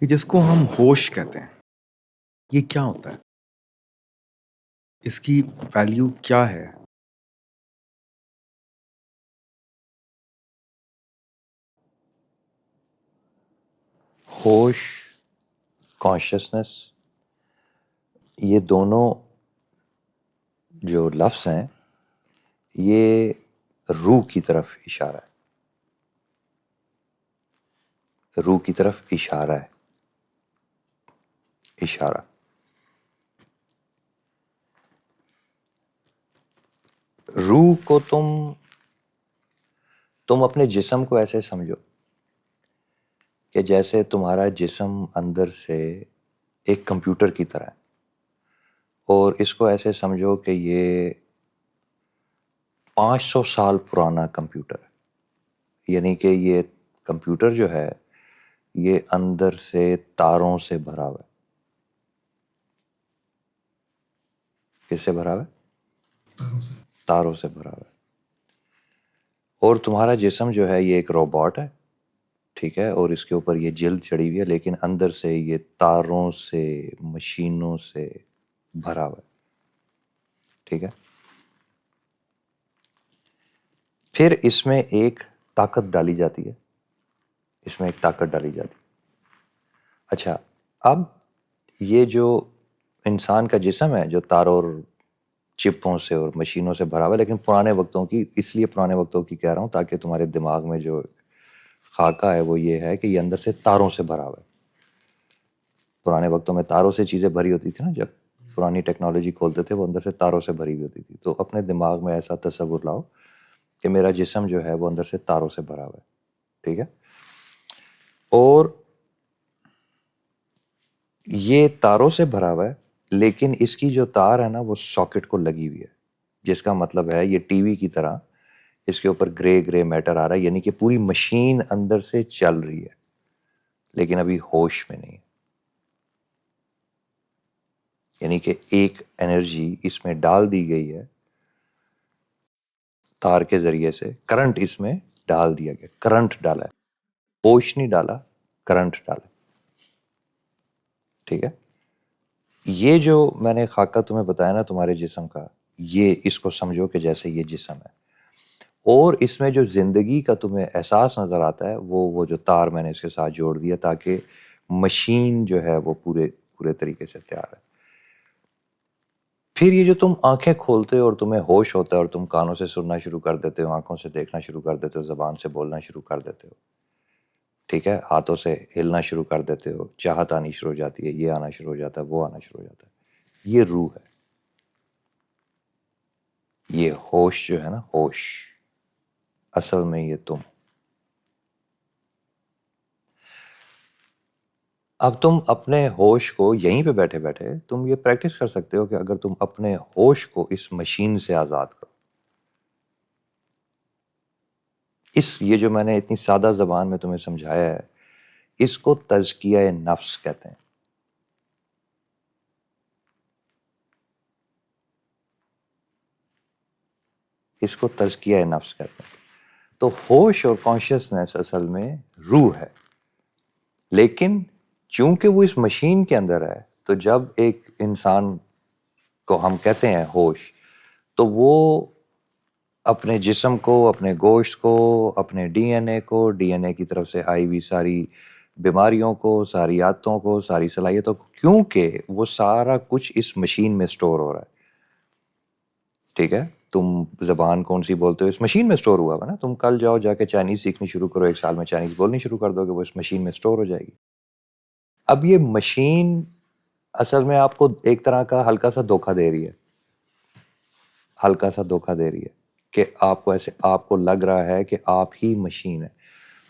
کہ جس کو ہم ہوش کہتے ہیں، یہ کیا ہوتا ہے؟ اس کی ویلیو کیا ہے؟ ہوش، کانشیسنس، یہ دونوں جو لفظ ہیں یہ روح کی طرف اشارہ ہے، روح کی طرف اشارہ ہے، اشارہ۔ روح کو تم اپنے جسم کو ایسے سمجھو کہ جیسے تمہارا جسم اندر سے ایک کمپیوٹر کی طرح ہے، اور اس کو ایسے سمجھو کہ یہ 500 سال پرانا کمپیوٹر ہے، یعنی کہ یہ کمپیوٹر جو ہے یہ اندر سے تاروں سے بھرا ہوا ہے۔ کس سے بھرا ہوا ہے؟ تاروں سے بھرا ہوا ہے۔ اور تمہارا جسم جو ہے یہ ایک روبوٹ ہے، ٹھیک ہے، اور اس کے اوپر یہ جلد چڑھی ہوئی ہے، لیکن اندر سے یہ تاروں سے، مشینوں سے بھرا ہوا ہے، ٹھیک ہے۔ پھر اس میں ایک طاقت ڈالی جاتی ہے، اس میں ایک طاقت ڈالی جاتی ہے۔ اچھا، اب یہ جو انسان کا جسم ہے جو تاروں اور چپوں سے اور مشینوں سے بھرا ہوا ہے، لیکن پرانے وقتوں کی، اس لیے پرانے وقتوں کی کہہ رہا ہوں تاکہ تمہارے دماغ میں جو خاکہ ہے وہ یہ ہے کہ یہ اندر سے تاروں سے بھرا ہوا ہے۔ پرانے وقتوں میں تاروں سے چیزیں بھری ہوتی تھی نا، جب پرانی ٹیکنالوجی کھولتے تھے وہ اندر سے تاروں سے بھری ہوئی ہوتی تھی۔ تو اپنے دماغ میں ایسا تصور لاؤ کہ میرا جسم جو ہے وہ اندر سے تاروں سے بھرا ہوا ہے، ٹھیک ہے۔ اور یہ تاروں سے بھرا ہوا ہے، لیکن اس کی جو تار ہے نا وہ ساکٹ کو لگی ہوئی ہے، جس کا مطلب ہے یہ ٹی وی کی طرح اس کے اوپر گرے گرے میٹر آ رہا ہے، یعنی کہ پوری مشین اندر سے چل رہی ہے لیکن ابھی ہوش میں نہیں ہے۔ یعنی کہ ایک انرجی اس میں ڈال دی گئی ہے تار کے ذریعے سے، کرنٹ اس میں ڈال دیا گیا، کرنٹ ڈالا ہے، ہوش نہیں ڈالا، کرنٹ ڈالا، ٹھیک ہے۔ یہ جو میں نے خاکہ تمہیں بتایا نا تمہارے جسم کا، یہ اس کو سمجھو کہ جیسے یہ جسم ہے، اور اس میں جو زندگی کا تمہیں احساس نظر آتا ہے وہ جو تار میں نے اس کے ساتھ جوڑ دیا تاکہ مشین جو ہے وہ پورے طریقے سے تیار ہے۔ پھر یہ جو تم آنکھیں کھولتے ہو اور تمہیں ہوش ہوتا ہے اور تم کانوں سے سننا شروع کر دیتے ہو، آنکھوں سے دیکھنا شروع کر دیتے ہو، زبان سے بولنا شروع کر دیتے ہو، ٹھیک ہے، ہاتھوں سے ہلنا شروع کر دیتے ہو، چاہت آنی شروع ہو جاتی ہے، یہ آنا شروع ہو جاتا ہے، وہ آنا شروع ہو جاتا ہے، یہ روح ہے۔ یہ ہوش جو ہے نا، ہوش اصل میں یہ تم۔ اب تم اپنے ہوش کو یہیں پہ بیٹھے بیٹھے تم یہ پریکٹس کر سکتے ہو کہ اگر تم اپنے ہوش کو اس مشین سے آزاد کرو، یہ جو میں نے اتنی سادہ زبان میں تمہیں سمجھایا ہے، اس کو تزکیہ نفس کہتے ہیں۔ اس کو تزکیہ نفس کہتے ہیں۔ تو ہوش اور کانشیسنس اصل میں روح ہے، لیکن چونکہ وہ اس مشین کے اندر ہے، تو جب ایک انسان کو ہم کہتے ہیں ہوش، تو وہ اپنے جسم کو، اپنے گوشت کو، اپنے ڈی این اے کو، ڈی این اے کی طرف سے آئی ہوئی ساری بیماریوں کو، ساری عادتوں کو، ساری صلاحیتوں کو، کیونکہ وہ سارا کچھ اس مشین میں سٹور ہو رہا ہے، ٹھیک ہے۔ تم زبان کون سی بولتے ہو اس مشین میں سٹور ہوا ہے نا، تم کل جاؤ جا کے چائنیز سیکھنی شروع کرو، 1 سال میں چائنیز بولنی شروع کر دو گے، وہ اس مشین میں سٹور ہو جائے گی۔ اب یہ مشین اصل میں آپ کو ایک طرح کا ہلکا سا دھوکہ دے رہی ہے، ہلکا سا دھوکہ دے رہی ہے کہ آپ کو ایسے، آپ کو لگ رہا ہے کہ آپ ہی مشین ہے،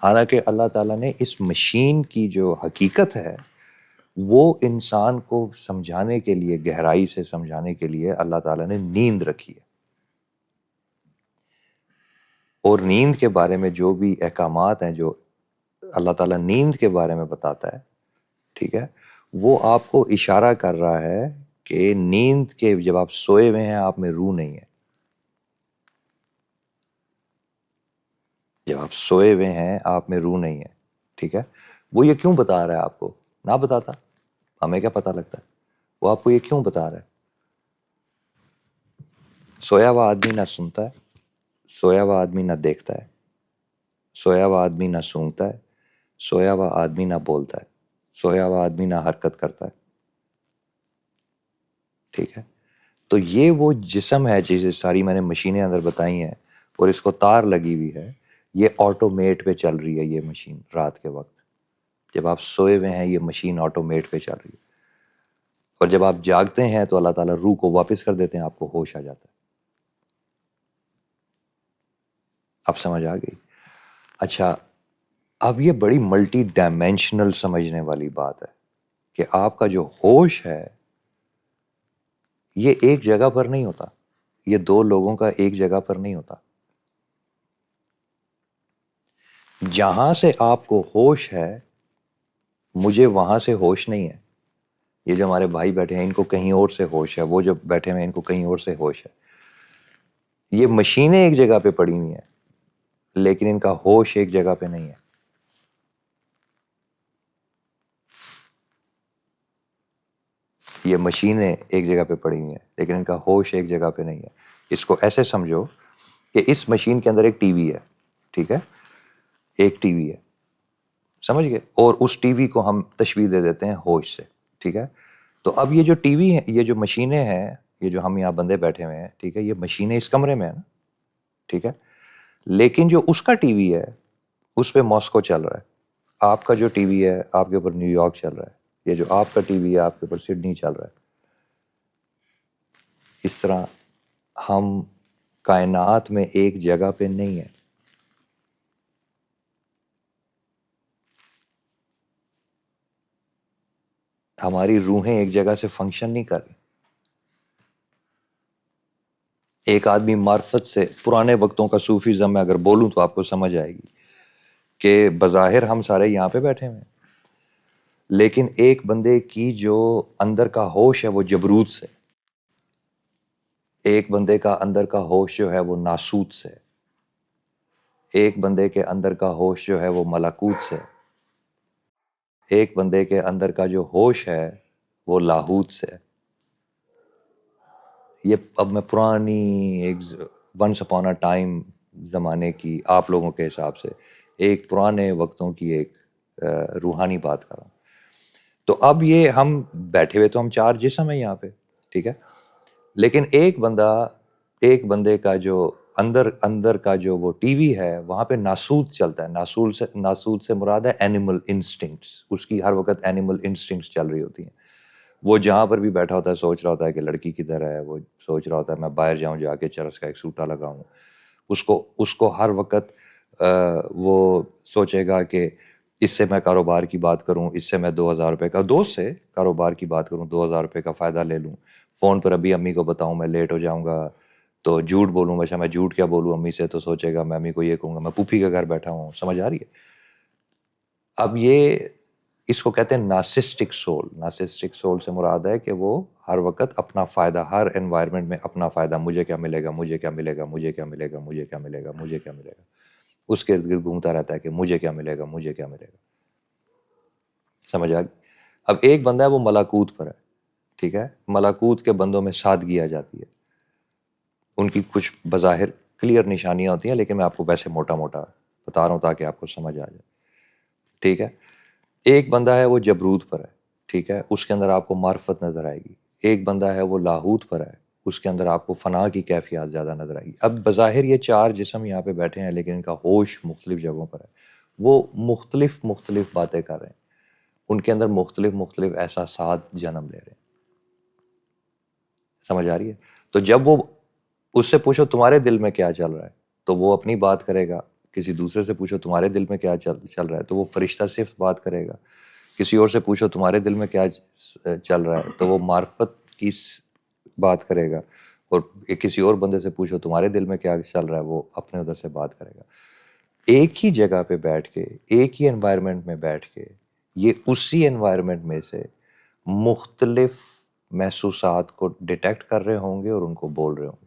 حالانکہ اللہ تعالیٰ نے اس مشین کی جو حقیقت ہے وہ انسان کو سمجھانے کے لیے، گہرائی سے سمجھانے کے لیے اللہ تعالیٰ نے نیند رکھی ہے۔ اور نیند کے بارے میں جو بھی احکامات ہیں جو اللہ تعالیٰ نیند کے بارے میں بتاتا ہے، ٹھیک ہے، وہ آپ کو اشارہ کر رہا ہے کہ نیند کے جب آپ سوئے ہوئے ہیں آپ میں روح نہیں ہے۔ جب آپ سوئے ہوئے ہیں آپ میں روح نہیں ہے، ٹھیک ہے۔ وہ یہ کیوں بتا رہا ہے آپ کو؟ نہ بتاتا، ہمیں کیا پتہ لگتا ہے؟ وہ آپ کو یہ کیوں بتا رہا ہے؟ سویا ہوا آدمی نہ سنتا ہے، سویا ہوا آدمی نہ دیکھتا ہے، سویا ہوا آدمی نہ سونگتا ہے، سویا ہوا آدمی نہ بولتا ہے، سویا ہوا آدمی نہ حرکت کرتا ہے. ٹھیک ہے، تو یہ وہ جسم ہے جسے ساری میں نے مشینیں اندر بتائی ہیں، اور اس کو تار لگی ہوئی ہے. یہ آٹومیٹ پہ چل رہی ہے یہ مشین. رات کے وقت جب آپ سوئے ہوئے ہیں یہ مشین آٹومیٹ پہ چل رہی ہے، اور جب آپ جاگتے ہیں تو اللہ تعالیٰ روح کو واپس کر دیتے ہیں، آپ کو ہوش آ جاتا ہے. اب سمجھ آ گئی؟ اچھا، اب یہ بڑی ملٹی ڈائمینشنل سمجھنے والی بات ہے کہ آپ کا جو ہوش ہے یہ ایک جگہ پر نہیں ہوتا، یہ دو لوگوں کا ایک جگہ پر نہیں ہوتا. جہاں سے آپ کو ہوش ہے مجھے وہاں سے ہوش نہیں ہے. یہ جو ہمارے بھائی بیٹھے ہیں ان کو کہیں اور سے ہوش ہے، وہ جو بیٹھے ہوئے ہیں ان کو کہیں اور سے ہوش ہے. یہ مشینیں ایک جگہ پہ پڑی ہوئی ہیں لیکن ان کا ہوش ایک جگہ پہ نہیں ہے. یہ مشینیں ایک جگہ پہ پڑی ہوئی ہیں لیکن ان کا ہوش ایک جگہ پہ نہیں ہے. اس کو ایسے سمجھو کہ اس مشین کے اندر ایک ٹی وی ہے، ٹھیک ہے، ایک ٹی وی ہے، سمجھ گئے، اور اس ٹی وی کو ہم تشبیہ دے دیتے ہیں ہوش سے. ٹھیک ہے، تو اب یہ جو ٹی وی ہے، یہ جو مشینیں ہیں، یہ جو ہم یہاں بندے بیٹھے ہوئے ہیں، ٹھیک ہے، یہ مشینیں اس کمرے میں ہیں نا، ٹھیک ہے، لیکن جو اس کا ٹی وی ہے اس پہ ماسکو چل رہا ہے. آپ کا جو ٹی وی ہے آپ کے اوپر نیو یارک چل رہا ہے، یہ جو آپ کا ٹی وی ہے آپ کے اوپر سڈنی چل رہا ہے. اس طرح ہم کائنات میں ایک جگہ پہ نہیں ہیں. ہماری روحیں ایک جگہ سے فنکشن نہیں کر رہی. ایک آدمی معرفت سے، پرانے وقتوں کا صوفیزم میں اگر بولوں تو آپ کو سمجھ آئے گی کہ بظاہر ہم سارے یہاں پہ بیٹھے ہوئے ہیں لیکن ایک بندے کی جو اندر کا ہوش ہے وہ جبروت سے، ایک بندے کا اندر کا ہوش جو ہے وہ ناسوت سے، ایک بندے کے اندر کا ہوش جو ہے وہ ملکوت سے، ایک بندے کے اندر کا جو ہوش ہے وہ لاہوت سے. یہ اب میں پرانی ایک ونس اپون اے ٹائم زمانے کی، آپ لوگوں کے حساب سے ایک پرانے وقتوں کی ایک روحانی بات کر رہا ہوں. تو اب یہ ہم بیٹھے ہوئے تو ہم چار جسم ہیں یہاں پہ، ٹھیک ہے، لیکن ایک بندے کا جو اندر کا جو وہ ٹی وی ہے وہاں پہ ناسوت چلتا ہے. ناسوت سے مراد ہے اینیمل انسٹنکٹس. اس کی ہر وقت اینیمل انسٹنکٹس چل رہی ہوتی ہیں. وہ جہاں پر بھی بیٹھا ہوتا ہے سوچ رہا ہوتا ہے کہ لڑکی کدھر ہے، وہ سوچ رہا ہوتا ہے میں باہر جاؤں، جا کے چرس کا ایک سوٹا لگاؤں. اس کو ہر وقت وہ سوچے گا کہ اس سے میں کاروبار کی بات کروں، اس سے میں 2,000 روپے کا، دوست سے کاروبار کی بات کروں، 2,000 روپے کا فائدہ لے لوں. فون پر ابھی امی کو بتاؤں میں لیٹ ہو جاؤں گا تو جھوٹ بولوں. اچھا میں جھوٹ کیا بولوں امی سے، تو سوچے گا میں امی کو یہ کہوں گا میں پھوپھی کے گھر بیٹھا ہوں. سمجھ آ رہی ہے؟ اب یہ اس کو کہتے ہیں نارسسٹک سول. نارسسٹک سول سے مراد ہے کہ وہ ہر وقت اپنا فائدہ، ہر انوائرمنٹ میں اپنا فائدہ، مجھے کیا ملے گا، مجھے کیا ملے گا، مجھے کیا ملے گا، مجھے کیا ملے گا، مجھے کیا ملے گا. اس کے ارد گرد گھومتا رہتا ہے کہ مجھے کیا ملے گا، مجھے کیا ملے گا. سمجھ آ گئی؟ اب ایک بندہ ہے وہ ملاکوت پر ہے، ٹھیک ہے، ملاکوت کے بندوں میں سادگی آ جاتی ہے. ان کی کچھ بظاہر کلیئر نشانیاں ہوتی ہیں لیکن میں آپ کو ویسے موٹا موٹا بتا رہا ہوں تاکہ آپ کو سمجھ آ جائے. ٹھیک ہے، ایک بندہ ہے وہ جبروت پر ہے، ٹھیک ہے، اس کے اندر آپ کو معرفت نظر آئے گی. ایک بندہ ہے وہ لاہوت پر ہے، اس کے اندر آپ کو فنا کی کیفیات زیادہ نظر آئے گی. اب بظاہر یہ چار جسم یہاں پہ بیٹھے ہیں لیکن ان کا ہوش مختلف جگہوں پر ہے. وہ مختلف باتیں کر رہے ہیں، ان کے اندر مختلف احساسات جنم لے رہے ہیں. سمجھ آ رہی ہے؟ تو جب وہ اس سے پوچھو تمہارے دل میں کیا چل رہا ہے تو وہ اپنی بات کرے گا. کسی دوسرے سے پوچھو تمہارے دل میں کیا چل رہا ہے تو وہ فرشتہ صرف بات کرے گا. کسی اور سے پوچھو تمہارے دل میں کیا چل رہا ہے تو وہ معرفت کی بات کرے گا. اور کسی اور بندے سے پوچھو تمہارے دل میں کیا چل رہا ہے، وہ اپنے ادھر سے بات کرے گا. ایک ہی جگہ پہ بیٹھ کے، ایک ہی انوائرمنٹ میں بیٹھ کے یہ اسی انوائرمنٹ میں سے مختلف محسوسات کو ڈیٹیکٹ کر رہے ہوں گے اور ان کو بول رہے ہوں گے،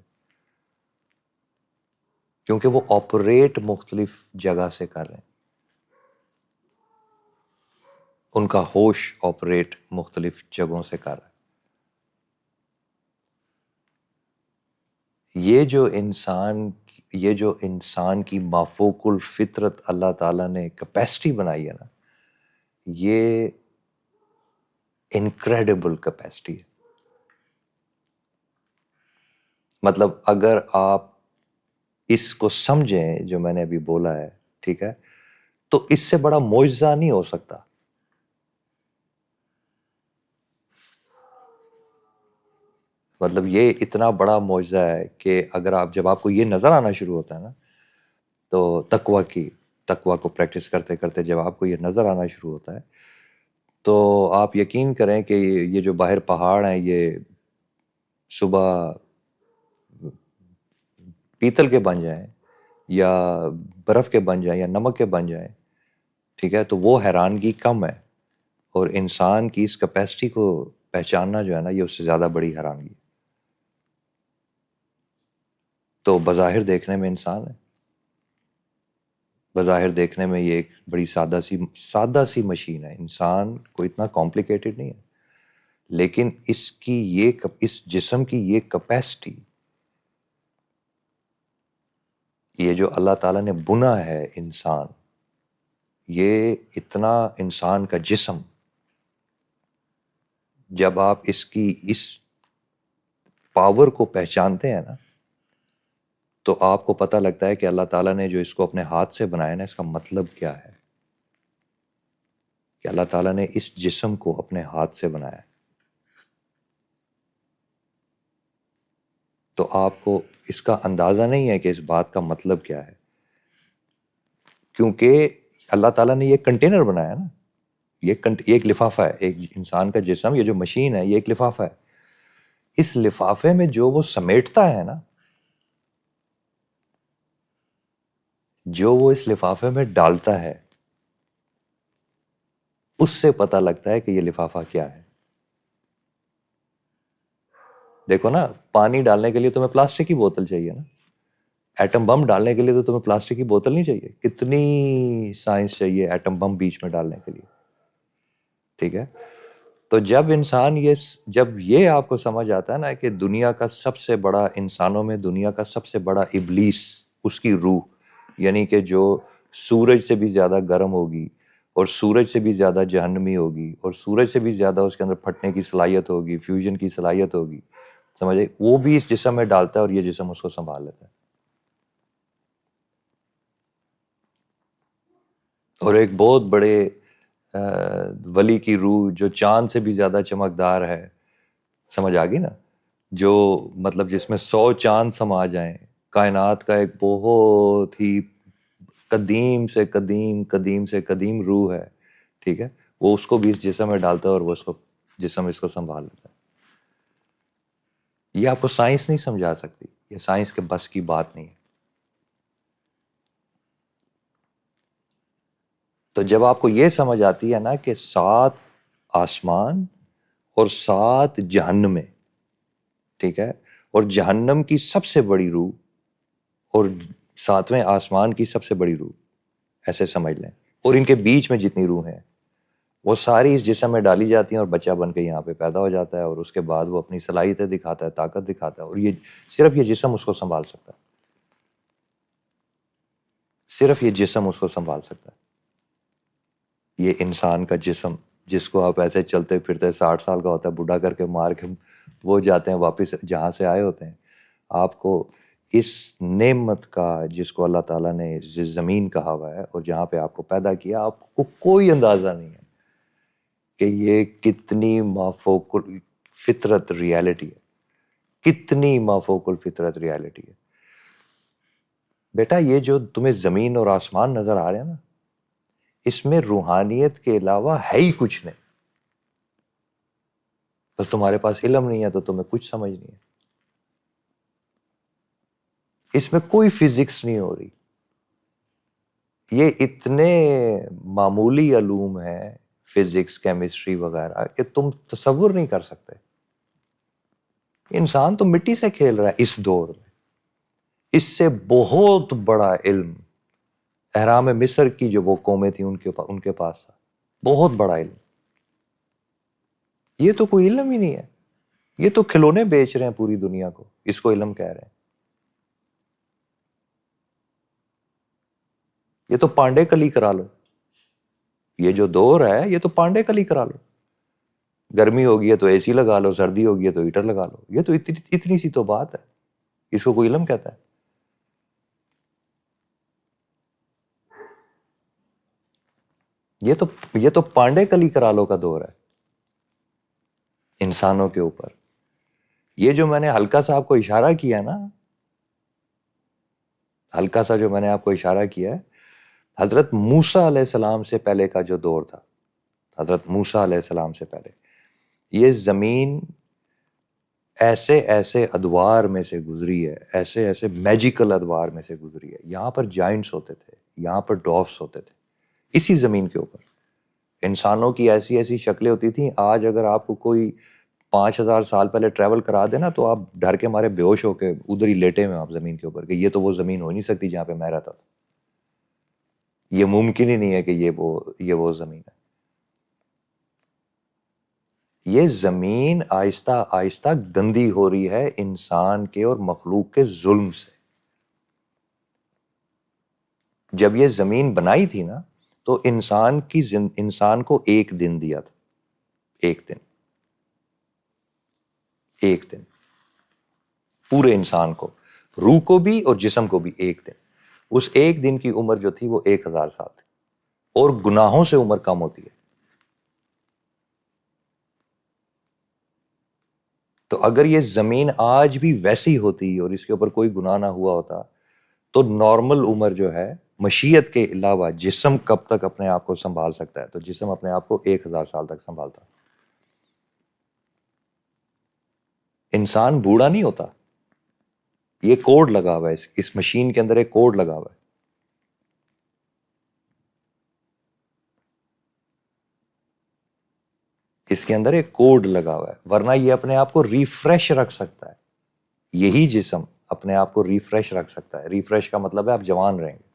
کیونکہ وہ آپریٹ مختلف جگہ سے کر رہے ہیں. ان کا ہوش آپریٹ مختلف جگہوں سے کر رہا ہے. یہ جو انسان کی مافوق الفطرت اللہ تعالیٰ نے کیپیسٹی بنائی ہے نا، یہ انکریڈیبل کیپیسٹی ہے. مطلب اگر آپ اس کو سمجھیں جو میں نے ابھی بولا ہے، ٹھیک ہے، تو اس سے بڑا معجزہ نہیں ہو سکتا. مطلب یہ اتنا بڑا معجزہ ہے کہ اگر جب آپ کو یہ نظر آنا شروع ہوتا ہے نا، تو تقوی کو پریکٹس کرتے کرتے جب آپ کو یہ نظر آنا شروع ہوتا ہے، تو آپ یقین کریں کہ یہ جو باہر پہاڑ ہیں، یہ صبح پیتل کے بن جائیں یا برف کے بن جائیں یا نمک کے بن جائیں، ٹھیک ہے، تو وہ حیرانگی کم ہے. اور انسان کی اس کیپیسٹی کو پہچاننا جو ہے نا، یہ اس سے زیادہ بڑی حیرانگی ہے. تو بظاہر دیکھنے میں انسان ہے، بظاہر دیکھنے میں یہ ایک بڑی سادہ سی مشین ہے. انسان کوئی اتنا کمپلیکیٹڈ نہیں ہے، لیکن اس جسم کی یہ کیپیسٹی، یہ جو اللہ تعالیٰ نے بنا ہے انسان، یہ اتنا انسان کا جسم، جب آپ اس پاور کو پہچانتے ہیں نا، تو آپ کو پتہ لگتا ہے کہ اللہ تعالیٰ نے جو اس کو اپنے ہاتھ سے بنایا نا، اس کا مطلب کیا ہے. کہ اللہ تعالیٰ نے اس جسم کو اپنے ہاتھ سے بنایا. تو آپ کو اس کا اندازہ نہیں ہے کہ اس بات کا مطلب کیا ہے، کیونکہ اللہ تعالیٰ نے یہ کنٹینر بنایا نا، یہ ایک لفافہ ہے. ایک انسان کا جسم، یہ جو مشین ہے، یہ ایک لفافہ ہے. اس لفافے میں جو وہ سمیٹتا ہے نا، جو وہ اس لفافے میں ڈالتا ہے، اس سے پتہ لگتا ہے کہ یہ لفافہ کیا ہے. دیکھو نا، پانی ڈالنے کے لیے تمہیں پلاسٹک کی بوتل چاہیے نا، ایٹم بم ڈالنے کے لیے تو تمہیں پلاسٹک کی بوتل نہیں چاہیے. کتنی سائنس چاہیے ایٹم بم بیچ میں ڈالنے کے لیے، ٹھیک ہے. تو جب یہ آپ کو سمجھ آتا ہے نا کہ دنیا کا سب سے بڑا، انسانوں میں دنیا کا سب سے بڑا ابلیس، اس کی روح، یعنی کہ جو سورج سے بھی زیادہ گرم ہوگی اور سورج سے بھی زیادہ جہنمی ہوگی اور سورج سے بھی زیادہ اس کے اندر پھٹنے کی صلاحیت ہوگی، فیوژن کی صلاحیت ہوگی، سمجھے، وہ بھی اس جسم میں ڈالتا ہے اور یہ جسم اس کو سنبھال لیتا ہے. اور ایک بہت بڑے ولی کی روح جو چاند سے بھی زیادہ چمکدار ہے، سمجھ آ گئی نا، جو مطلب جس میں 100 چاند سما جائیں، کائنات کا ایک بہت ہی قدیم سے قدیم روح ہے، ٹھیک ہے، وہ اس کو بھی اس جسم میں ڈالتا ہے اور وہ جسم اس کو سنبھال لیتا ہے. یہ آپ کو سائنس نہیں سمجھا سکتی، یہ سائنس کے بس کی بات نہیں ہے. تو جب آپ کو یہ سمجھ آتی ہے نا کہ 7 آسمان اور 7 جہنمیں، ٹھیک ہے، اور جہنم کی سب سے بڑی روح اور 7ویں آسمان کی سب سے بڑی روح، ایسے سمجھ لیں، اور ان کے بیچ میں جتنی روحیں ہیں، وہ ساری اس جسم میں ڈالی جاتی ہیں اور بچہ بن کے یہاں پہ پیدا ہو جاتا ہے، اور اس کے بعد وہ اپنی صلاحیتیں دکھاتا ہے، طاقت دکھاتا ہے، اور صرف یہ جسم اس کو سنبھال سکتا ہے، صرف یہ جسم اس کو سنبھال سکتا ہے. یہ انسان کا جسم، جس کو آپ ایسے چلتے پھرتے 60 سال کا ہوتا ہے، بوڑھا کر کے مار کے وہ جاتے ہیں واپس جہاں سے آئے ہوتے ہیں. آپ کو اس نعمت کا، جس کو اللہ تعالیٰ نے زمین کہا ہوا ہے اور جہاں پہ آپ کو پیدا کیا، آپ کو کوئی اندازہ نہیں ہے کہ یہ کتنی مافوق الفطرت ریالٹی ہے، کتنی مافوق الفطرت ریالٹی ہے. بیٹا، یہ جو تمہیں زمین اور آسمان نظر آ رہے ہیں نا، اس میں روحانیت کے علاوہ ہے ہی کچھ نہیں. بس تمہارے پاس علم نہیں ہے تو تمہیں کچھ سمجھ نہیں ہے. اس میں کوئی فزکس نہیں ہو رہی. یہ اتنے معمولی علوم ہیں، فزکس، کیمسٹری وغیرہ، کہ تم تصور نہیں کر سکتے. انسان تو مٹی سے کھیل رہا ہے اس دور میں. اس سے بہت بڑا علم اہرام مصر کی جو وہ قومیں تھیں ان کے پاس تھا. بہت بڑا علم. یہ تو کوئی علم ہی نہیں ہے, یہ تو کھلونے بیچ رہے ہیں پوری دنیا کو, اس کو علم کہہ رہے ہیں. یہ تو پانڈے کلی کرا لو, یہ جو دور ہے یہ تو پانڈے کلی کرا لو. گرمی ہوگی ہے تو اے سی لگا لو, سردی ہوگی ہے تو ہیٹر لگا لو. یہ تو اتنی سی تو بات ہے, اس کو کوئی علم کہتا ہے؟ یہ تو پانڈے کلی کرا لو کا دور ہے انسانوں کے اوپر. یہ جو میں نے ہلکا سا آپ کو اشارہ کیا نا, ہلکا سا جو میں نے آپ کو اشارہ کیا ہے, حضرت موسیٰ علیہ السلام سے پہلے کا جو دور تھا, حضرت موسیٰ علیہ السلام سے پہلے, یہ زمین ایسے ایسے ادوار میں سے گزری ہے, ایسے ایسے میجیکل ادوار میں سے گزری ہے. یہاں پر جائنٹس ہوتے تھے, یہاں پر ڈورفس ہوتے تھے, اسی زمین کے اوپر انسانوں کی ایسی ایسی شکلیں ہوتی تھیں. آج اگر آپ کو کوئی 5,000 سال پہلے ٹریول کرا دینا تو آپ ڈر کے مارے بے ہوش ہو کے ادھر ہی لیٹے ہوئے آپ زمین کے اوپر, کہ یہ تو وہ زمین ہو نہیں سکتی جہاں پہ میں رہتا تھا, یہ ممکن ہی نہیں ہے کہ یہ وہ زمین ہے. یہ زمین آہستہ آہستہ گندی ہو رہی ہے انسان کے اور مخلوق کے ظلم سے. جب یہ زمین بنائی تھی نا تو انسان کو ایک دن دیا تھا, ایک دن پورے انسان کو, روح کو بھی اور جسم کو بھی ایک دن. اس ایک دن کی عمر جو تھی وہ 1,000 سال تھی, اور گناہوں سے عمر کم ہوتی ہے. تو اگر یہ زمین آج بھی ویسی ہوتی اور اس کے اوپر کوئی گناہ نہ ہوا ہوتا تو نارمل عمر جو ہے مشیت کے علاوہ جسم کب تک اپنے آپ کو سنبھال سکتا ہے؟ تو جسم اپنے آپ کو 1,000 سال تک سنبھالتا. انسان بوڑھا نہیں ہوتا, یہ کوڈ لگا ہوا ہے اس مشین کے اندر, ایک کوڈ لگا ہوا ہے. اس کے اندر ایک کوڈ لگا ہوا ہے, ورنہ یہ اپنے آپ کو ریفریش رکھ سکتا ہے. یہی جسم اپنے آپ کو ریفریش رکھ سکتا ہے. ریفریش کا مطلب ہے آپ جوان رہیں گے.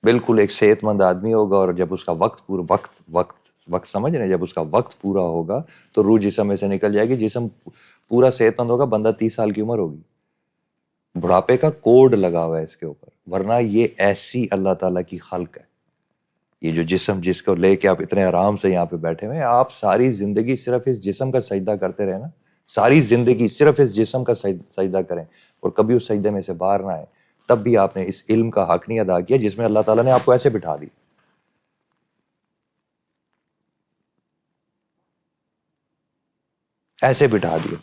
بالکل ایک صحت مند آدمی ہوگا, اور جب اس کا وقت سمجھ رہے ہیں, جب اس کا وقت پورا ہوگا تو روح جسم میں سے نکل جائے گی, جسم پورا صحت مند ہوگا, بندہ 30 سال کی عمر ہوگی. بڑھاپے کا کوڈ لگا ہوا ہے اس کے اوپر, ورنہ یہ ایسی اللہ تعالیٰ کی خلق ہے. یہ جو جسم جس کو لے کے آپ اتنے آرام سے یہاں پہ بیٹھے ہوئے ہیں, آپ ساری زندگی صرف اس جسم کا سجدہ کرتے رہے نا, ساری زندگی صرف اس جسم کا سجدہ کریں اور کبھی اس سجدے میں سے باہر نہ آئے, تب بھی آپ نے اس علم کا حق نہیں ادا کیا جس میں اللہ تعالیٰ نے آپ کو ایسے بٹھا دی. ایسے بٹھا دیا.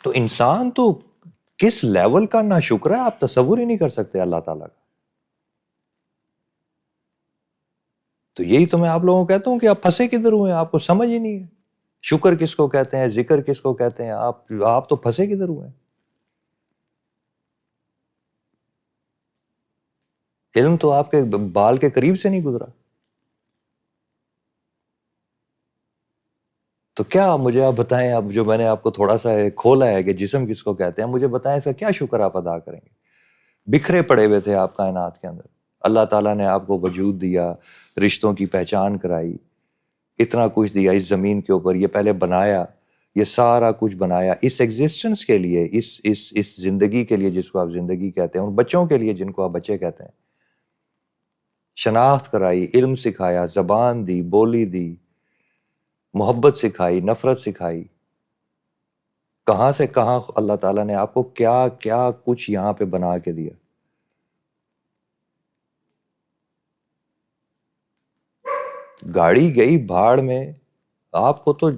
تو انسان تو کس لیول کا نا شکر ہے, آپ تصور ہی نہیں کر سکتے اللہ تعالیٰ کا. تو یہی تو میں آپ لوگوں کو کہتا ہوں کہ آپ پھنسے کدھر ہوئے ہیں, آپ کو سمجھ ہی نہیں ہے. شکر کس کو کہتے ہیں, ذکر کس کو کہتے ہیں, آپ تو پھنسے کدھر ہوئے ہیں. علم تو آپ کے بال کے قریب سے نہیں گزرا. تو کیا مجھے آپ بتائیں, اب جو میں نے آپ کو تھوڑا سا کھولا ہے کہ جسم کس کو کہتے ہیں, مجھے بتائیں اس کا کیا شکر آپ ادا کریں گے. بکھرے پڑے ہوئے تھے آپ کائنات کے اندر, اللہ تعالیٰ نے آپ کو وجود دیا, رشتوں کی پہچان کرائی, اتنا کچھ دیا اس زمین کے اوپر. یہ پہلے بنایا, یہ سارا کچھ بنایا اس ایگزسٹنس کے لیے, اس زندگی کے لیے جس کو آپ زندگی کہتے ہیں, ان بچوں کے لیے جن کو آپ بچے کہتے ہیں. شناخت کرائی, علم سکھایا, زبان دی, بولی دی, محبت سکھائی, نفرت سکھائی. کہاں سے کہاں اللہ تعالیٰ نے آپ کو کیا کیا کچھ یہاں پہ بنا کے دیا. گاڑی گئی بھاڑ میں, آپ کو تو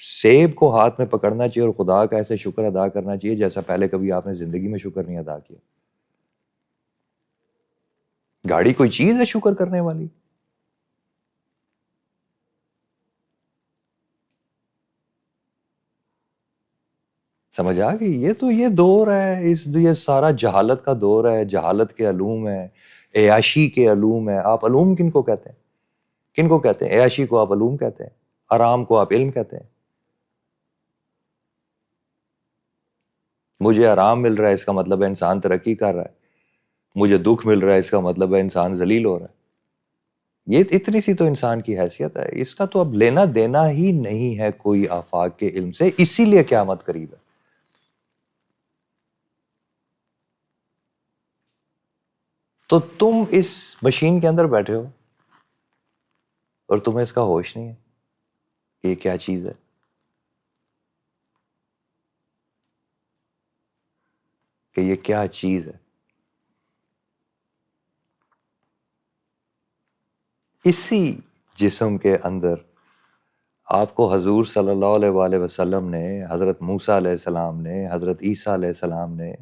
سیب کو ہاتھ میں پکڑنا چاہیے اور خدا کا ایسے شکر ادا کرنا چاہیے جیسا پہلے کبھی آپ نے زندگی میں شکر نہیں ادا کیا. گاڑی کوئی چیز ہے شکر کرنے والی؟ سمجھ آ گئی. یہ دور ہے, یہ سارا جہالت کا دور ہے, جہالت کے علوم ہے, عیاشی کے علوم ہے. آپ علوم کن کو کہتے ہیں, کن کو کہتے ہیں؟ عیاشی کو آپ علوم کہتے ہیں, آرام کو آپ علم کہتے ہیں. مجھے آرام مل رہا ہے اس کا مطلب ہے انسان ترقی کر رہا ہے. مجھے دکھ مل رہا ہے اس کا مطلب ہے انسان ذلیل ہو رہا ہے. یہ اتنی سی تو انسان کی حیثیت ہے, اس کا تو اب لینا دینا ہی نہیں ہے کوئی آفاق کے علم سے, اسی لیے قیامت قریب ہے. تو تم اس مشین کے اندر بیٹھے ہو اور تمہیں اس کا ہوش نہیں ہے کہ یہ کیا چیز ہے. کہ یہ کیا چیز ہے. اسی جسم کے اندر آپ کو حضور صلی اللہ علیہ وآلہ وسلم نے, حضرت موسیٰ علیہ السلام نے, حضرت عیسیٰ علیہ السلام نے,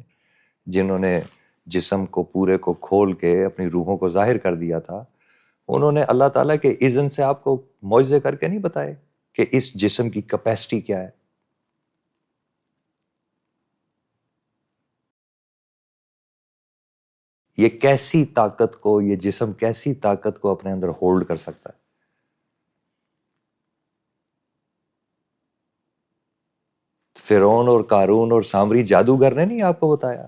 جنہوں نے جسم کو پورے کو کھول کے اپنی روحوں کو ظاہر کر دیا تھا, انہوں نے اللہ تعالیٰ کے اذن سے آپ کو معجزے کر کے نہیں بتائے کہ اس جسم کی کیپیسٹی کیا ہے. یہ کیسی طاقت کو, یہ جسم کیسی طاقت کو اپنے اندر ہولڈ کر سکتا ہے. فرعون اور قارون اور سامری جادوگر نے نہیں آپ کو بتایا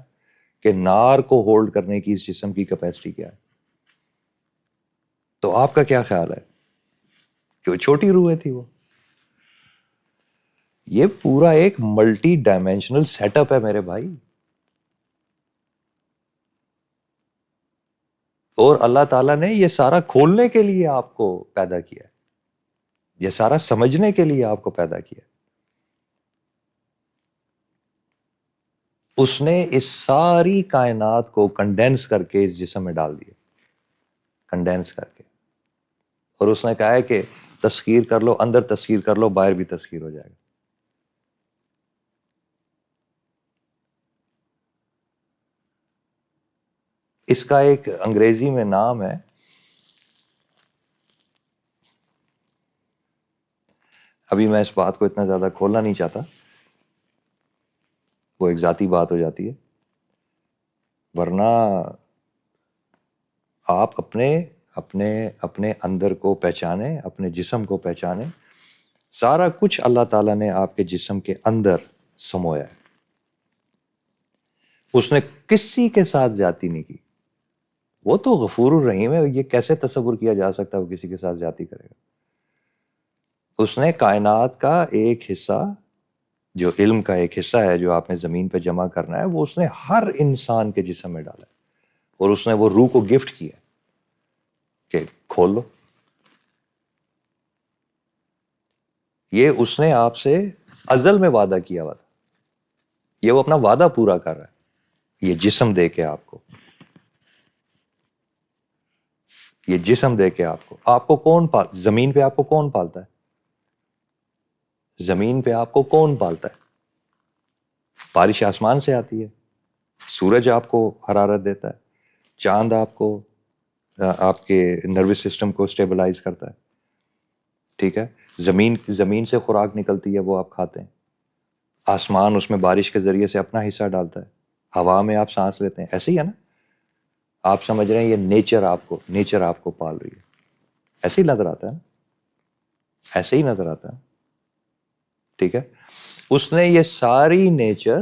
کہ نار کو ہولڈ کرنے کی اس جسم کی کیپیسٹی کیا ہے. تو آپ کا کیا خیال ہے کہ وہ چھوٹی روحیں تھی؟ وہ یہ پورا ایک ملٹی ڈائمینشنل سیٹ اپ ہے میرے بھائی. اور اللہ تعالیٰ نے یہ سارا کھولنے کے لیے آپ کو پیدا کیا ہے, یہ سارا سمجھنے کے لیے آپ کو پیدا کیا. اس نے اس ساری کائنات کو کنڈینس کر کے اس جسم میں ڈال دیا, کنڈینس کر کے, اور اس نے کہا ہے کہ تسخیر کر لو, اندر تسخیر کر لو, باہر بھی تسخیر ہو جائے گا. اس کا ایک انگریزی میں نام ہے, ابھی میں اس بات کو اتنا زیادہ کھولنا نہیں چاہتا, وہ ایک ذاتی بات ہو جاتی ہے, ورنہ آپ اپنے اپنے اپنے اندر کو پہچانیں, اپنے جسم کو پہچانیں. سارا کچھ اللہ تعالیٰ نے آپ کے جسم کے اندر سمویا ہے. اس نے کسی کے ساتھ زیادتی نہیں کی. وہ تو غفور الرحیم ہے, یہ کیسے تصور کیا جا سکتا ہے وہ کسی کے ساتھ زیادتی کرے گا. اس نے کائنات کا ایک حصہ, جو علم کا ایک حصہ ہے جو آپ نے زمین پہ جمع کرنا ہے, وہ اس نے ہر انسان کے جسم میں ڈالا ہے, اور اس نے وہ روح کو گفٹ کیا کہ کھول لو. یہ اس نے آپ سے ازل میں وعدہ کیا ہوا تھا, یہ وہ اپنا وعدہ پورا کر رہا ہے یہ جسم دے کے آپ کو, یہ جسم دے کے آپ کو. آپ کو کون زمین پہ آپ کو کون پالتا ہے؟ زمین پہ آپ کو کون پالتا ہے؟ بارش آسمان سے آتی ہے, سورج آپ کو حرارت دیتا ہے, چاند آپ کو, آپ کے نروس سسٹم کو اسٹیبلائز کرتا ہے, ٹھیک ہے. زمین سے خوراک نکلتی ہے, وہ آپ کھاتے ہیں. آسمان اس میں بارش کے ذریعے سے اپنا حصہ ڈالتا ہے, ہوا میں آپ سانس لیتے ہیں. ایسے ہی ہے نا, آپ سمجھ رہے ہیں یہ نیچر آپ کو پال رہی ہے. ایسے ہی نظر آتا ہے نا, ایسے ہی نظر آتا ہے, ٹھیک ہے. اس نے یہ ساری نیچر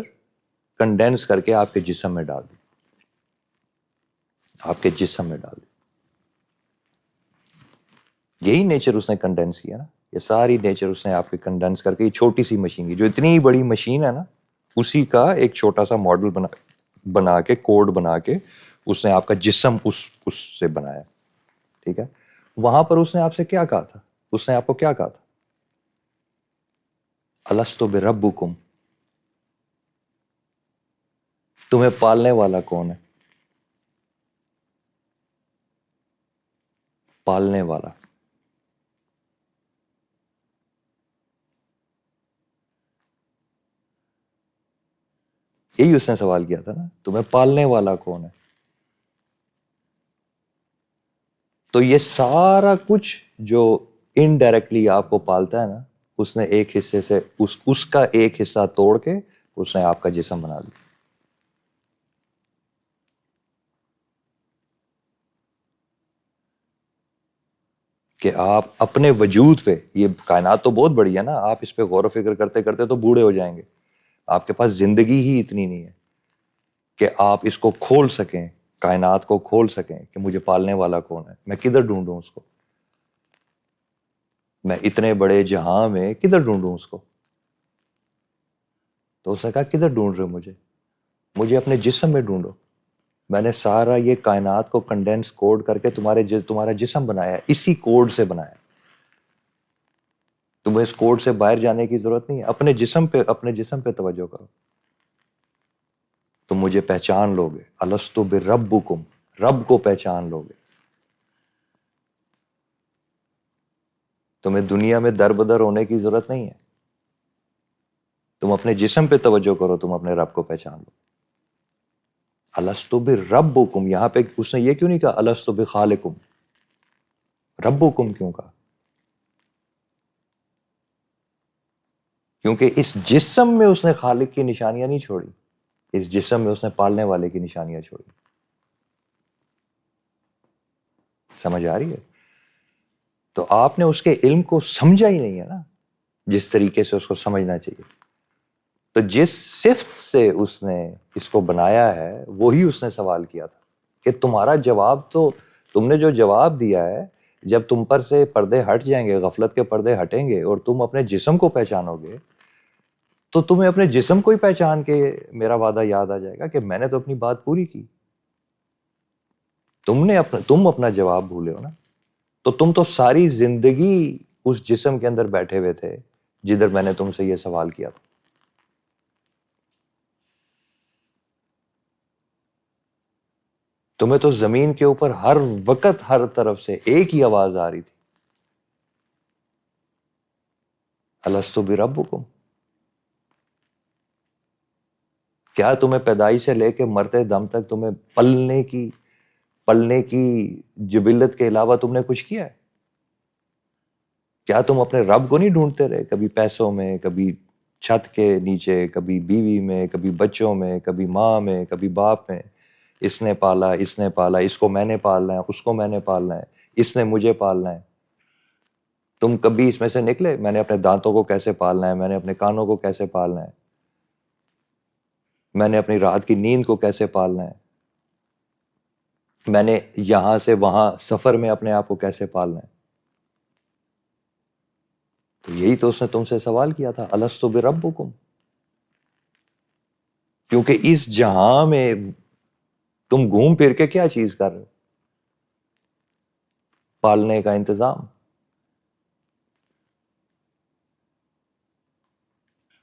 کنڈینس کر کے آپ کے جسم میں ڈال دی, آپ کے جسم میں ڈال دی. یہی نیچر اس نے کنڈینس کیا نا, یہ ساری نیچر اس نے آپ کے کنڈینس کر کے, یہ چھوٹی سی مشین کی, جو اتنی بڑی مشین ہے نا, اسی کا ایک چھوٹا سا ماڈل بنا کے, کوڈ بنا کے اس نے آپ کا جسم اس سے بنایا, ٹھیک ہے. وہاں پر اس نے آپ سے کیا کہا تھا؟ اس نے آپ کو کیا کہا تھا؟ الستو بربکم, تمہیں پالنے والا کون ہے؟ پالنے والا. یہی اس نے سوال کیا تھا نا, تمہیں پالنے والا کون ہے؟ تو یہ سارا کچھ جو انڈائریکٹلی آپ کو پالتا ہے نا, اس نے ایک حصے سے اس کا ایک حصہ توڑ کے اس نے آپ کا جسم بنا دیا. کہ آپ اپنے وجود پہ, یہ کائنات تو بہت بڑی ہے نا, آپ اس پہ غور و فکر کرتے کرتے تو بوڑھے ہو جائیں گے. آپ کے پاس زندگی ہی اتنی نہیں ہے کہ آپ اس کو کھول سکیں, کائنات کو کھول سکیں کہ مجھے پالنے والا کون ہے، میں کدھر ڈھونڈوں اس کو، میں اتنے بڑے جہاں میں کدھر ڈھونڈوں اس کو؟ تو اس نے کہا کدھر ڈھونڈ رہے ہو مجھے اپنے جسم میں ڈھونڈو، میں نے سارا یہ کائنات کو کنڈینس کوڈ کر کے تمہارا جسم بنایا ہے، اسی کوڈ سے بنایا ہے، تمہیں اس کوڈ سے باہر جانے کی ضرورت نہیں ہے، اپنے جسم پہ توجہ کرو، تم مجھے پہچان لو گے، الست بربکم، رب کو پہچان لو گے، تمہیں دنیا میں در بدر ہونے کی ضرورت نہیں ہے، تم اپنے جسم پہ توجہ کرو، تم اپنے رب کو پہچان لو۔ الست بربکم، یہاں پہ اس نے یہ کیوں نہیں کہا الست بخالقکم، ربکم کیوں کہا؟ کیونکہ اس جسم میں اس نے خالق کی نشانیاں نہیں چھوڑی، اس جسم میں اس نے پالنے والے کی نشانیاں چھوڑی۔ سمجھ آ رہی ہے؟ تو آپ نے اس کے علم کو سمجھا ہی نہیں ہے نا جس طریقے سے اس کو سمجھنا چاہیے۔ تو جس صفت سے اس نے اس کو بنایا ہے وہی اس نے سوال کیا تھا کہ تمہارا جواب تو، تم نے جو جواب دیا ہے، جب تم پر سے پردے ہٹ جائیں گے، غفلت کے پردے ہٹیں گے اور تم اپنے جسم کو پہچانو گے، تو تمہیں اپنے جسم کو ہی پہچان کے میرا وعدہ یاد آ جائے گا کہ میں نے تو اپنی بات پوری کی۔ تم اپنا جواب بھولے ہو نا، تو تم تو ساری زندگی اس جسم کے اندر بیٹھے ہوئے تھے جدھر میں نے تم سے یہ سوال کیا تھا۔ تمہیں تو زمین کے اوپر ہر وقت ہر طرف سے ایک ہی آواز آ رہی تھی، الست بربکم۔ کیا تمہیں پیدائش سے لے کے مرتے دم تک تمہیں پلنے کی جبلت کے علاوہ تم نے کچھ کیا ہے؟ کیا تم اپنے رب کو نہیں ڈھونڈتے رہے، کبھی پیسوں میں، کبھی چھت کے نیچے، کبھی بیوی میں، کبھی بچوں میں، کبھی ماں میں، کبھی باپ میں؟ اس نے پالا، اس کو میں نے پالنا ہے، اس کو میں نے پالنا ہے، اس نے مجھے پالنا ہے۔ تم کبھی اس میں سے نکلے میں نے اپنے دانتوں کو کیسے پالنا ہے، میں نے اپنے کانوں کو کیسے پالنا ہے، میں نے اپنی رات کی نیند کو کیسے پالنا ہے، میں نے یہاں سے وہاں سفر میں اپنے آپ کو کیسے پالنا ہے؟ تو یہی تو اس نے تم سے سوال کیا تھا، الست بربکم۔ کیونکہ اس جہاں میں تم گھوم پھر کے کیا چیز کر رہے ہو؟ پالنے کا انتظام۔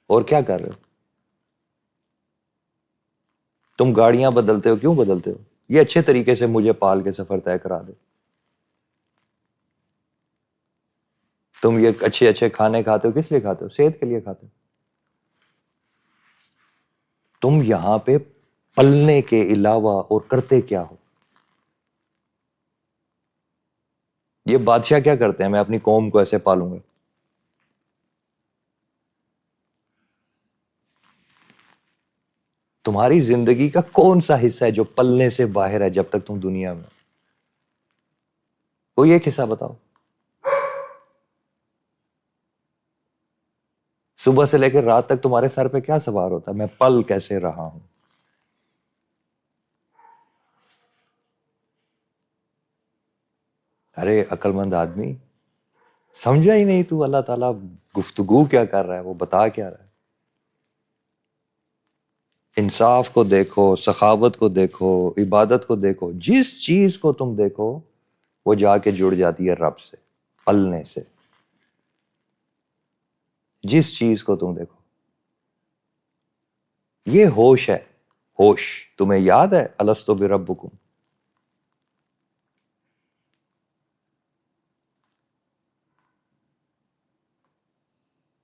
اور کیا کر رہے ہو؟ تم گاڑیاں بدلتے ہو، کیوں بدلتے ہو؟ یہ اچھے طریقے سے مجھے پال کے سفر طے کرا دے۔ تم یہ اچھے کھانے کھاتے ہو، کس لیے کھاتے ہو؟ صحت کے لیے کھاتے ہو۔ تم یہاں پہ پلنے کے علاوہ اور کرتے کیا ہو؟ یہ بادشاہ کیا کرتے ہیں، میں اپنی قوم کو ایسے پالوں گا؟ تمہاری زندگی کا کون سا حصہ ہے جو پلنے سے باہر ہے جب تک تم دنیا میں؟ کوئی ایک حصہ بتاؤ۔ صبح سے لے کے رات تک تمہارے سر پہ کیا سوار ہوتا ہے؟ میں پل کیسے رہا ہوں؟ ارے عقل مند آدمی، سمجھا ہی نہیں تو اللہ تعالیٰ گفتگو کیا کر رہا ہے، وہ بتا کیا رہا ہے؟ انصاف کو دیکھو، سخاوت کو دیکھو، عبادت کو دیکھو، جس چیز کو تم دیکھو وہ جا کے جڑ جاتی ہے رب سے، پلنے سے۔ جس چیز کو تم دیکھو، یہ ہوش ہے، ہوش۔ تمہیں یاد ہے الست بربکم؟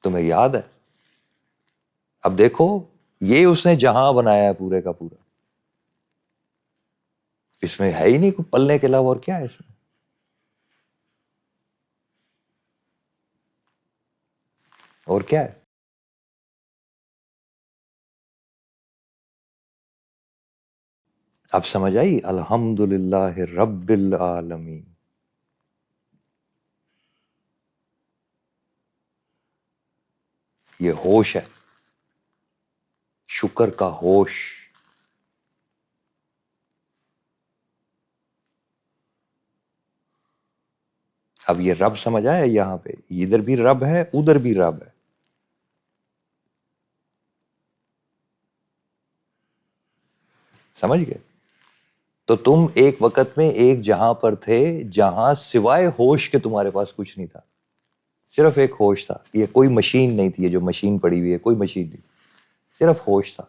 تمہیں یاد ہے؟ اب دیکھو، یہ اس نے جہاں بنایا ہے پورے کا پورا، اس میں ہے ہی نہیں کوئی پلنے کے علاوہ اور کیا ہے اس میں؟ اور کیا ہے؟ اب سمجھ آئی؟ الحمدللہ رب العالمین۔ یہ ہوش ہے، شکر کا ہوش۔ اب یہ رب سمجھ آیا؟ یہاں پہ ادھر بھی رب ہے، ادھر بھی رب ہے. سمجھ گئے؟ تو تم ایک وقت میں ایک جہاں پر تھے جہاں سوائے ہوش کے تمہارے پاس کچھ نہیں تھا، صرف ایک ہوش تھا. یہ کوئی مشین نہیں تھی، یہ جو مشین پڑی ہوئی ہے کوئی مشین نہیں، صرف ہوش تھا.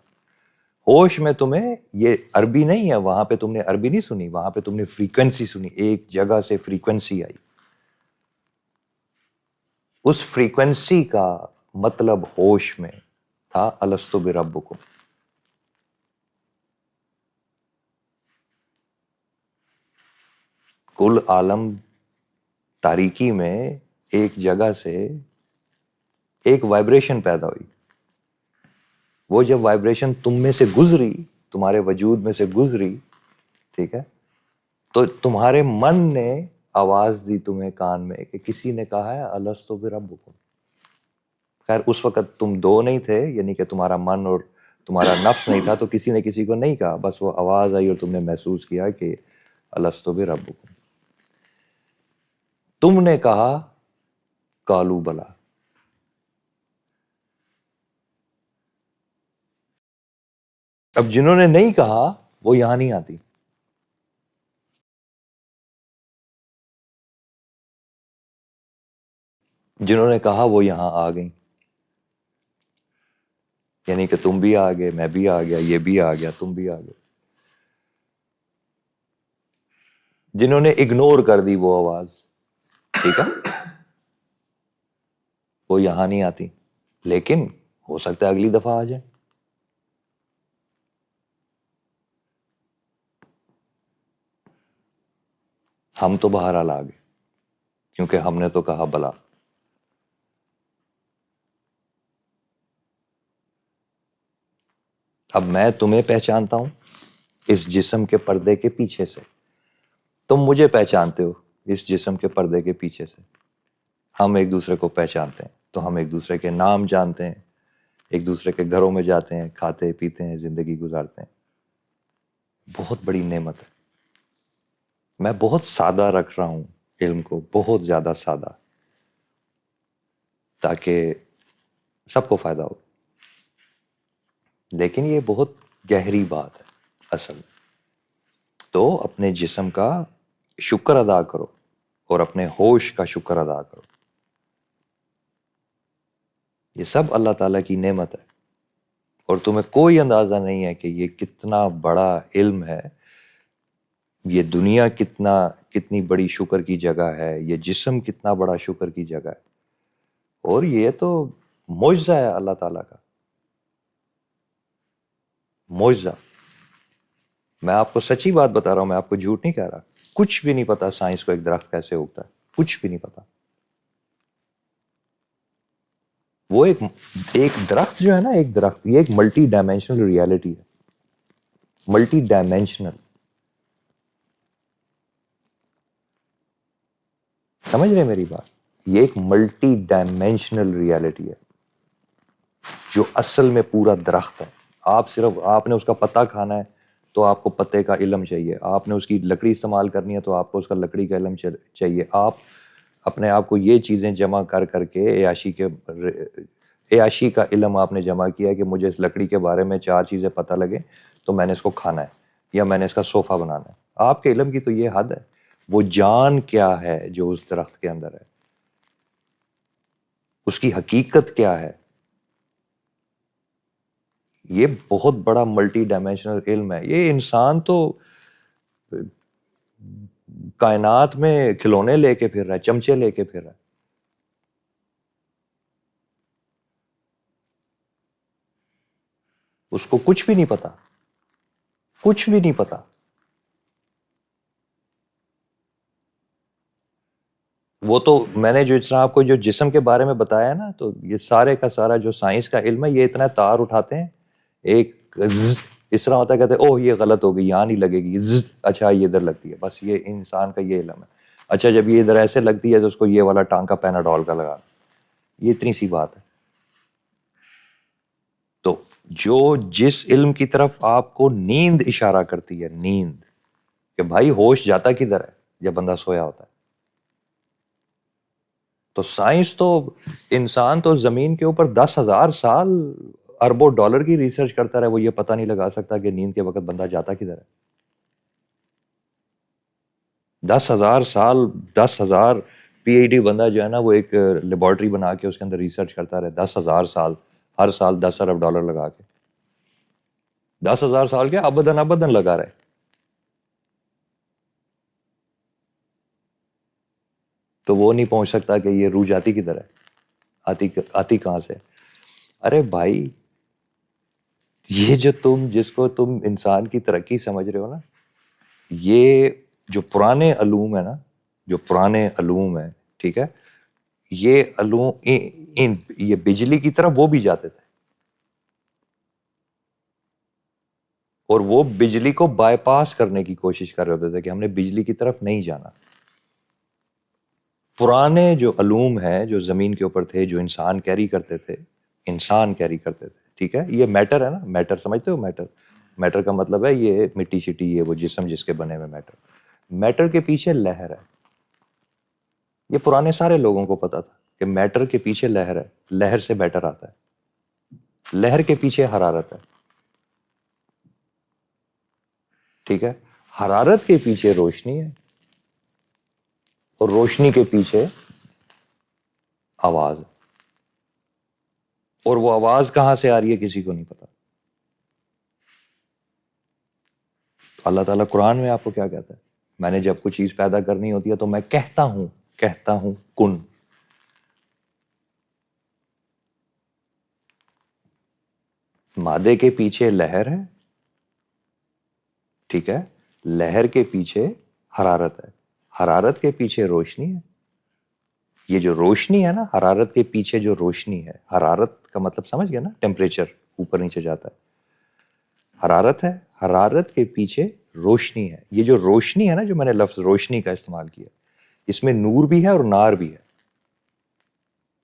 ہوش میں تمہیں یہ عربی نہیں ہے، وہاں پہ تم نے عربی نہیں سنی، وہاں پہ تم نے فریکوینسی سنی، ایک جگہ سے فریکوینسی آئی. اس فریکوینسی کا مطلب ہوش میں تھا الستُ بربکم. کل عالم تاریکی میں ایک جگہ سے ایک وائبریشن پیدا ہوئی. وہ جب وائبریشن تم میں سے گزری، تمہارے وجود میں سے گزری، ٹھیک ہے، تو تمہارے من نے آواز دی تمہیں کان میں کہ کسی نے کہا ہے الستُ بربکم. خیر اس وقت تم دو نہیں تھے، یعنی کہ تمہارا من اور تمہارا نفس نہیں تھا، تو کسی نے کسی کو نہیں کہا، بس وہ آواز آئی اور تم نے محسوس کیا کہ الستُ بربکم. تم نے کہا قالوا بلا. اب جنہوں نے نہیں کہا وہ یہاں نہیں آتی. جنہوں نے کہا وہ یہاں آ گئیں، یعنی کہ تم بھی آ گئے، میں بھی آ گیا، یہ بھی آ گیا، تم بھی آ گئے. جنہوں نے اگنور کر دی وہ آواز، ٹھیک ہے، وہ یہاں نہیں آتی. لیکن ہو سکتا ہے اگلی دفعہ آ جائے. ہم تو بہرحال آ گئے کیونکہ ہم نے تو کہا بلا. اب میں تمہیں پہچانتا ہوں اس جسم کے پردے کے پیچھے سے، تم مجھے پہچانتے ہو اس جسم کے پردے کے پیچھے سے. ہم ایک دوسرے کو پہچانتے ہیں تو ہم ایک دوسرے کے نام جانتے ہیں، ایک دوسرے کے گھروں میں جاتے ہیں، کھاتے پیتے ہیں، زندگی گزارتے ہیں. بہت بڑی نعمت ہے. میں بہت سادہ رکھ رہا ہوں علم کو، بہت زیادہ سادہ، تاکہ سب کو فائدہ ہو. لیکن یہ بہت گہری بات ہے اصل میں. تو اپنے جسم کا شکر ادا کرو اور اپنے ہوش کا شکر ادا کرو. یہ سب اللہ تعالیٰ کی نعمت ہے، اور تمہیں کوئی اندازہ نہیں ہے کہ یہ کتنا بڑا علم ہے. یہ دنیا کتنی بڑی شکر کی جگہ ہے، یہ جسم کتنا بڑا شکر کی جگہ ہے. اور یہ تو معجزہ ہے اللہ تعالیٰ کا، معجزہ. میں آپ کو سچی بات بتا رہا ہوں، میں آپ کو جھوٹ نہیں کہہ رہا. کچھ بھی نہیں پتا سائنس کو ایک درخت کیسے اگتا ہے، کچھ بھی نہیں پتا. وہ ایک درخت جو ہے نا، ایک درخت، یہ ایک ملٹی ڈائمینشنل ریالٹی ہے. ملٹی ڈائمینشنل، سمجھ رہے میری بات؟ یہ ایک ملٹی ڈائمینشنل ریالٹی ہے جو اصل میں پورا درخت ہے. آپ نے اس کا پتا کھانا ہے تو آپ کو پتے کا علم چاہیے. آپ نے اس کی لکڑی استعمال کرنی ہے تو آپ کو اس کا لکڑی کا علم چاہیے. آپ اپنے آپ کو یہ چیزیں جمع کر کے عیاشی کا علم آپ نے جمع کیا کہ مجھے اس لکڑی کے بارے میں 4 چیزیں پتہ لگے تو میں نے اس کو کھانا ہے یا میں نے اس کا صوفہ بنانا ہے. آپ کے علم کی تو یہ حد ہے. وہ جان کیا ہے جو اس درخت کے اندر ہے، اس کی حقیقت کیا ہے، یہ بہت بڑا ملٹی ڈائمینشنل علم ہے. یہ انسان تو کائنات میں کھلونے لے کے پھر رہا ہے، چمچے لے کے پھر رہا ہے. اس کو کچھ بھی نہیں پتا، کچھ بھی نہیں پتا. وہ تو میں نے جو اس طرح آپ کو جو جسم کے بارے میں بتایا نا، تو یہ سارے کا سارا جو سائنس کا علم ہے، یہ اتنا تار اٹھاتے ہیں، ایک اس طرح ہوتا ہے، کہتے ہیں اوہ یہ غلط ہو گئی، یہاں نہیں لگے گی، اچھا یہ ادھر لگتی ہے. بس یہ انسان کا یہ علم ہے. اچھا جب یہ ادھر ایسے لگتی ہے تو اس کو یہ والا ٹانکا پیناڈول کا لگا. یہ اتنی سی بات ہے. تو جس علم کی طرف آپ کو نیند اشارہ کرتی ہے، نیند، کہ بھائی ہوش جاتا کدھر ہے جب بندہ سویا ہوتا ہے. تو سائنس تو، انسان تو زمین کے اوپر 10,000 سال اربوں ڈالر کی ریسرچ کرتا رہے، وہ یہ پتہ نہیں لگا سکتا کہ نیند کے وقت بندہ جاتا کدھر ہے. 10,000 سال، 10,000 پی ایچ ڈی بندہ جو ہے نا وہ ایک لیبارٹری بنا کے اس کے اندر ریسرچ کرتا رہے 10,000 سال، ہر سال 10 ارب ڈالر لگا کے. 10,000 سال کیا ابدن ابدن لگا رہے. تو وہ نہیں پہنچ سکتا کہ یہ روح جاتی کدھر ہے، آتی کہاں سے. ارے بھائی، یہ جو جس کو تم انسان کی ترقی سمجھ رہے ہو نا، یہ جو پرانے علوم ہے نا، جو پرانے علوم ہیں، ٹھیک ہے، یہ علوم یہ بجلی کی طرف وہ بھی جاتے تھے، اور وہ بجلی کو بائی پاس کرنے کی کوشش کر رہے ہوتے تھے کہ ہم نے بجلی کی طرف نہیں جانا. پرانے جو علوم ہیں جو زمین کے اوپر تھے، جو انسان کیری کرتے تھے، ٹھیک ہے. یہ میٹر ہے نا، میٹر سمجھتے ہو؟ میٹر کا مطلب ہے یہ مٹی شٹی، یہ وہ جسم جس کے بنے ہوئے میٹر کے پیچھے لہر ہے. یہ پرانے سارے لوگوں کو پتا تھا کہ میٹر کے پیچھے لہر ہے، لہر سے میٹر آتا ہے، لہر کے پیچھے حرارت ہے، ٹھیک ہے. حرارت کے پیچھے روشنی ہے، اور روشنی کے پیچھے آواز. اور وہ آواز کہاں سے آ رہی ہے کسی کو نہیں پتا. اللہ تعالیٰ قرآن میں آپ کو کیا کہتا ہے؟ میں نے جب کوئی چیز پیدا کرنی ہوتی ہے تو میں کہتا ہوں کن. مادے کے پیچھے لہر ہے، ٹھیک ہے، لہر کے پیچھے حرارت ہے، حرارت کے پیچھے روشنی ہے. یہ جو روشنی ہے نا، حرارت کے پیچھے جو روشنی ہے، حرارت کا مطلب سمجھ گیا نا، ٹیمپریچر اوپر نیچے جاتا ہے. حرارت ہے، حرارت کے پیچھے روشنی ہے. یہ جو روشنی ہے نا، جو میں نے لفظ روشنی کا استعمال کیا، اس میں نور بھی ہے اور نار بھی ہے.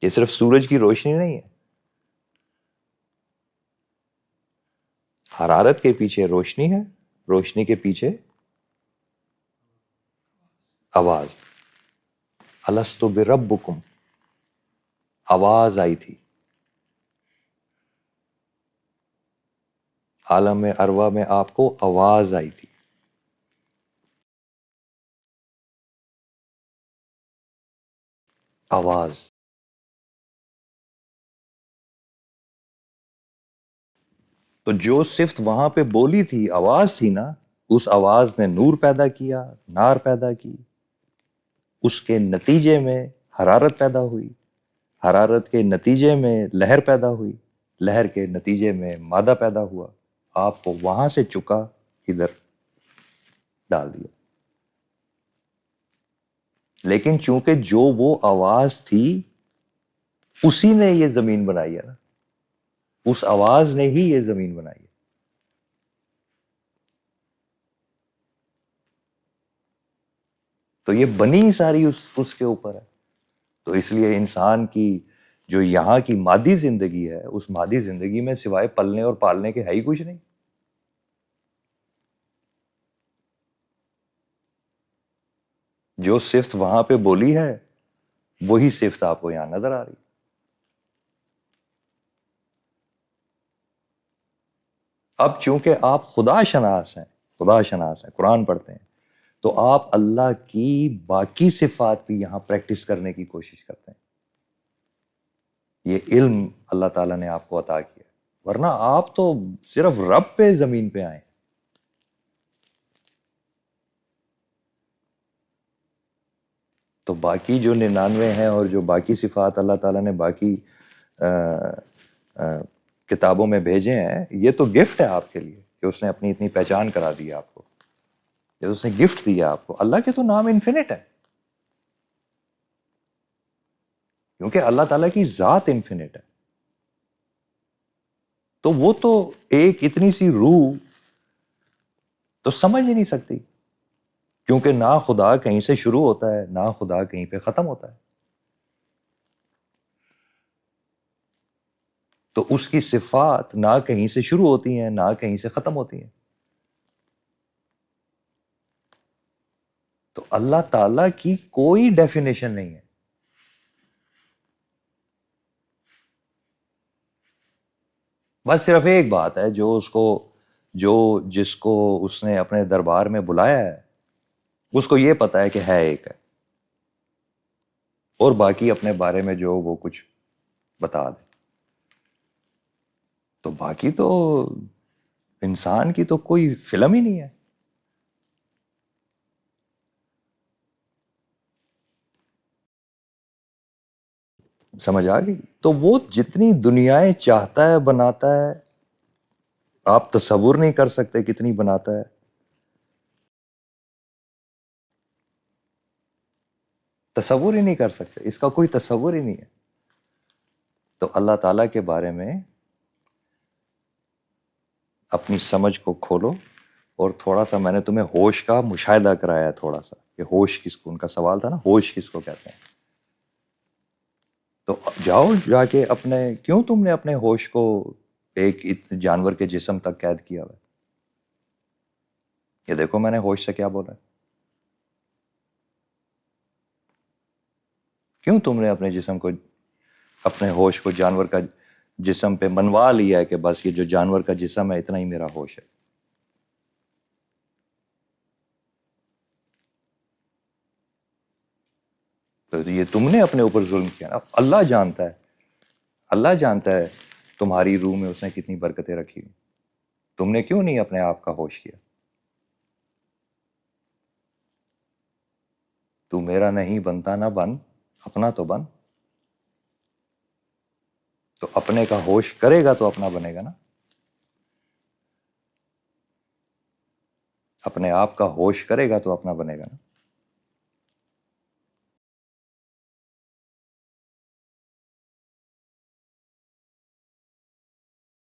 یہ صرف سورج کی روشنی نہیں ہے. حرارت کے پیچھے روشنی ہے، روشنی کے پیچھے آواز. الستو بربکم، آواز آئی تھی. عالم ارواح میں آپ کو آواز آئی تھی. آواز. تو جو صفت وہاں پہ بولی تھی، آواز تھی نا، اس آواز نے نور پیدا کیا، نار پیدا کی. اس کے نتیجے میں حرارت پیدا ہوئی، حرارت کے نتیجے میں لہر پیدا ہوئی، لہر کے نتیجے میں مادہ پیدا ہوا. آپ کو وہاں سے چکا ادھر ڈال دیا. لیکن چونکہ جو وہ آواز تھی اسی نے یہ زمین بنائی ہے نا، اس آواز نے ہی یہ زمین بنائی ہے. تو یہ بنی ساری اس کے اوپر ہے. تو اس لیے انسان کی جو یہاں کی مادی زندگی ہے، اس مادی زندگی میں سوائے پلنے اور پالنے کے ہے ہی کچھ نہیں. جو صفت وہاں پہ بولی ہے وہی صفت آپ کو یہاں نظر آ رہی. اب چونکہ آپ خدا شناس ہیں، قرآن پڑھتے ہیں، تو آپ اللہ کی باقی صفات بھی یہاں پریکٹس کرنے کی کوشش کرتے ہیں. یہ علم اللہ تعالیٰ نے آپ کو عطا کیا، ورنہ آپ تو صرف رب پہ زمین پہ آئے. تو باقی جو 99 ہیں اور جو باقی صفات اللہ تعالیٰ نے باقی کتابوں میں بھیجے ہیں، یہ تو گفٹ ہے آپ کے لیے کہ اس نے اپنی اتنی پہچان کرا دی آپ کو، یہ اس نے گفٹ دیا آپ کو. اللہ کے تو نام انفینٹ ہے، کیونکہ اللہ تعالیٰ کی ذات انفینٹ ہے. تو وہ تو ایک اتنی سی روح تو سمجھ ہی نہیں سکتی، کیونکہ نہ خدا کہیں سے شروع ہوتا ہے، نہ خدا کہیں پہ ختم ہوتا ہے. تو اس کی صفات نہ کہیں سے شروع ہوتی ہیں، نہ کہیں سے ختم ہوتی ہیں. تو اللہ تعالیٰ کی کوئی ڈیفینیشن نہیں ہے. بس صرف ایک بات ہے جس کو اس نے اپنے دربار میں بلایا ہے اس کو یہ پتا ہے کہ ہے ایک ہے، اور باقی اپنے بارے میں جو وہ کچھ بتا دے، تو باقی تو انسان کی تو کوئی فلم ہی نہیں ہے. سمجھ آ گئی؟ تو وہ جتنی دنیایں چاہتا ہے بناتا ہے، آپ تصور نہیں کر سکتے کتنی بناتا ہے. تصور ہی نہیں کر سکتے، اس کا کوئی تصور ہی نہیں ہے. تو اللہ تعالیٰ کے بارے میں اپنی سمجھ کو کھولو، اور تھوڑا سا میں نے تمہیں ہوش کا مشاہدہ کرایا ہے، تھوڑا سا کہ ہوش کس کو، ان کا سوال تھا نا ہوش کس کو کہتے ہیں. تو جاؤ جا کے کیوں تم نے اپنے ہوش کو ایک جانور کے جسم تک قید کیا ہوا ہے؟ یہ دیکھو میں نے ہوش سے کیا بولا ہے. کیوں تم نے اپنے ہوش کو جانور کا جسم پہ منوا لیا ہے کہ بس یہ جو جانور کا جسم ہے اتنا ہی میرا ہوش ہے؟ تو یہ تم نے اپنے اوپر ظلم کیا نا. اللہ جانتا ہے تمہاری روح میں اس نے کتنی برکتیں رکھی ہوئی. تم نے کیوں نہیں اپنے آپ کا ہوش کیا؟ تو میرا نہیں بنتا نہ بن، اپنا تو بن. تو اپنے کا ہوش کرے گا تو اپنا بنے گا نا. اپنے آپ کا ہوش کرے گا تو اپنا بنے گا نا.